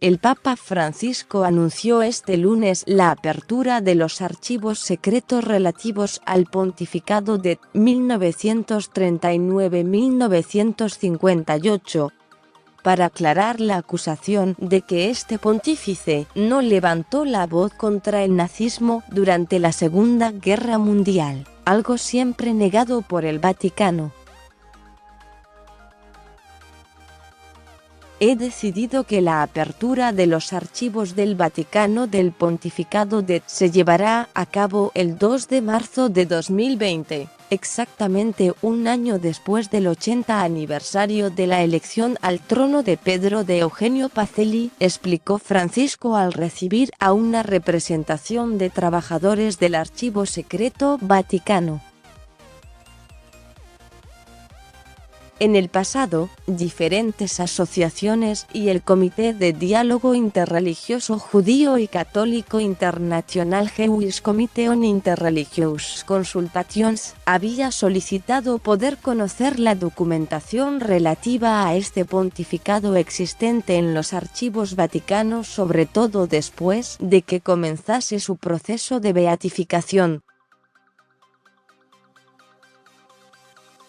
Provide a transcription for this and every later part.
El Papa Francisco anunció este lunes la apertura de los archivos secretos relativos al pontificado de 1939-1958, para aclarar la acusación de que este pontífice no levantó la voz contra el nazismo durante la Segunda Guerra Mundial, algo siempre negado por el Vaticano. He decidido que la apertura de los archivos del Vaticano del pontificado se llevará a cabo el 2 de marzo de 2020, exactamente un año después del 80 aniversario de la elección al trono de Pedro de Eugenio Pacelli, explicó Francisco al recibir a una representación de trabajadores del Archivo Secreto Vaticano. En el pasado, diferentes asociaciones y el Comité de Diálogo Interreligioso Judío y Católico International Jewish Committee on Interreligious Consultations había solicitado poder conocer la documentación relativa a este pontificado existente en los archivos vaticanos, sobre todo después de que comenzase su proceso de beatificación.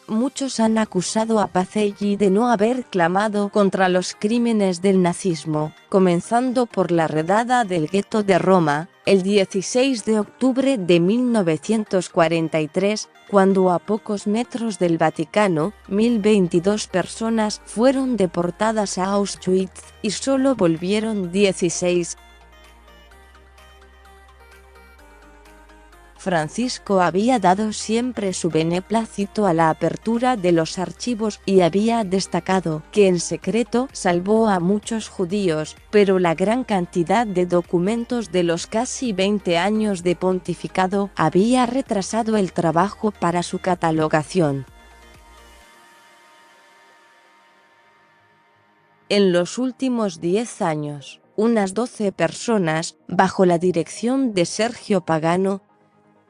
Muchos han acusado a Pacelli de no haber clamado contra los crímenes del nazismo, comenzando por la redada del gueto de Roma, el 16 de octubre de 1943, cuando a pocos metros del Vaticano, 1022 personas fueron deportadas a Auschwitz, y solo volvieron 16. Francisco había dado siempre su beneplácito a la apertura de los archivos y había destacado que en secreto salvó a muchos judíos, pero la gran cantidad de documentos de los casi 20 años de pontificado había retrasado el trabajo para su catalogación. En los últimos 10 años, unas 12 personas, bajo la dirección de Sergio Pagano,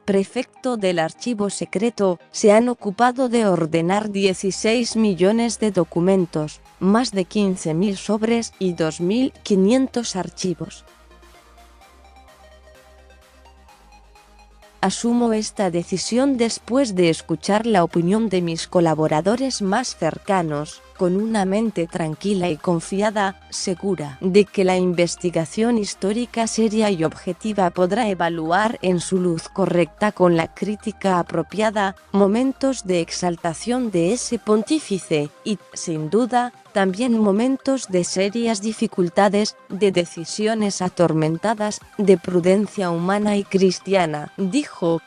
prefecto del archivo secreto, se han ocupado de ordenar 16 millones de documentos, más de 15.000 sobres y 2.500 archivos. Asumo esta decisión después de escuchar la opinión de mis colaboradores más cercanos, con una mente tranquila y confiada, segura de que la investigación histórica seria y objetiva podrá evaluar en su luz correcta con la crítica apropiada, momentos de exaltación de ese pontífice, y, sin duda, también momentos de serias dificultades, de decisiones atormentadas, de prudencia humana y cristiana, dijo.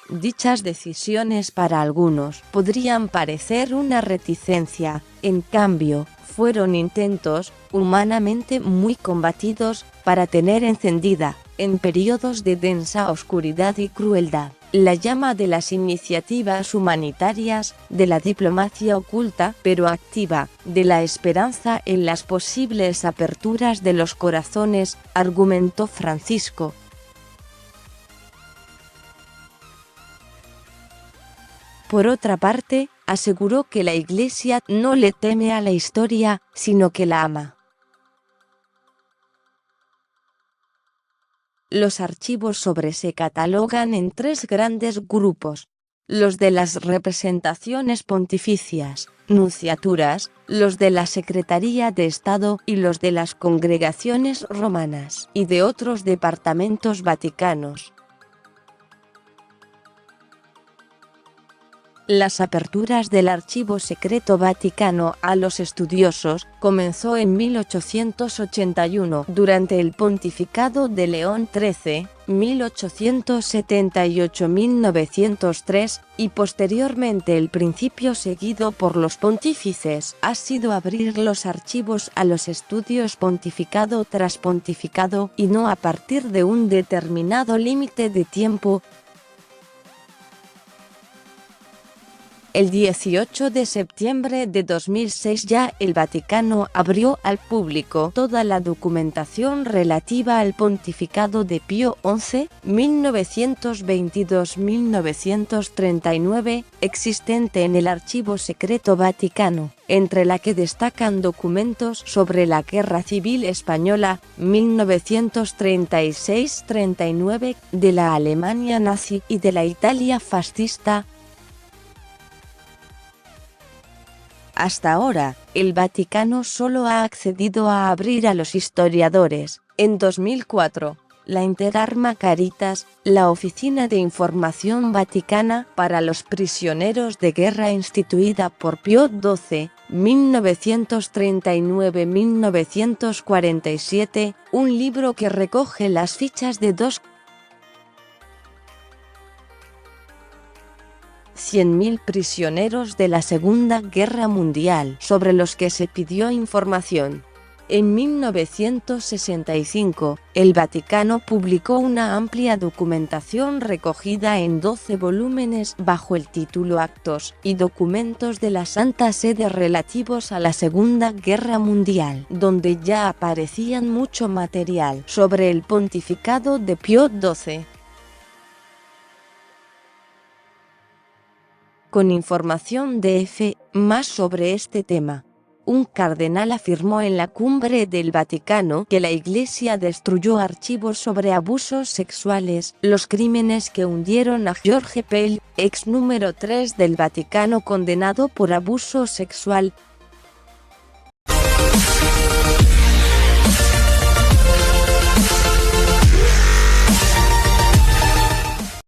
Dichas decisiones para algunos podrían parecer una reticencia, en cambio, fueron intentos, humanamente muy combatidos, para tener encendida, en periodos de densa oscuridad y crueldad, la llama de las iniciativas humanitarias, de la diplomacia oculta pero activa, de la esperanza en las posibles aperturas de los corazones, argumentó Francisco. Por otra parte, aseguró que la Iglesia no le teme a la historia, sino que la ama. Los archivos se catalogan en 3 grandes grupos: los de las representaciones pontificias, nunciaturas, los de la Secretaría de Estado y los de las congregaciones romanas y de otros departamentos vaticanos. Las aperturas del Archivo Secreto Vaticano a los estudiosos comenzó en 1881 durante el pontificado de León XIII, 1878-1903, y posteriormente el principio seguido por los pontífices ha sido abrir los archivos a los estudios pontificado tras pontificado y no a partir de un determinado límite de tiempo. El 18 de septiembre de 2006 ya el Vaticano abrió al público toda la documentación relativa al pontificado de Pío XI, 1922-1939, existente en el Archivo Secreto Vaticano, entre la que destacan documentos sobre la Guerra Civil Española, 1936-39, de la Alemania nazi y de la Italia fascista. Hasta ahora, el Vaticano solo ha accedido a abrir a los historiadores. En 2004, la Interarma Caritas, la Oficina de Información Vaticana para los Prisioneros de Guerra instituida por Pío XII, 1939-1947, un libro que recoge las fichas de 100.000 prisioneros de la Segunda Guerra Mundial sobre los que se pidió información. En 1965, el Vaticano publicó una amplia documentación recogida en 12 volúmenes bajo el título Actos y documentos de la Santa Sede relativos a la Segunda Guerra Mundial, donde ya aparecían mucho material sobre el pontificado de Pío XII. Con información de F. más sobre este tema. Un cardenal afirmó en la Cumbre del Vaticano que la Iglesia destruyó archivos sobre abusos sexuales, los crímenes que hundieron a Jorge Pell, ex número 3 del Vaticano condenado por abuso sexual,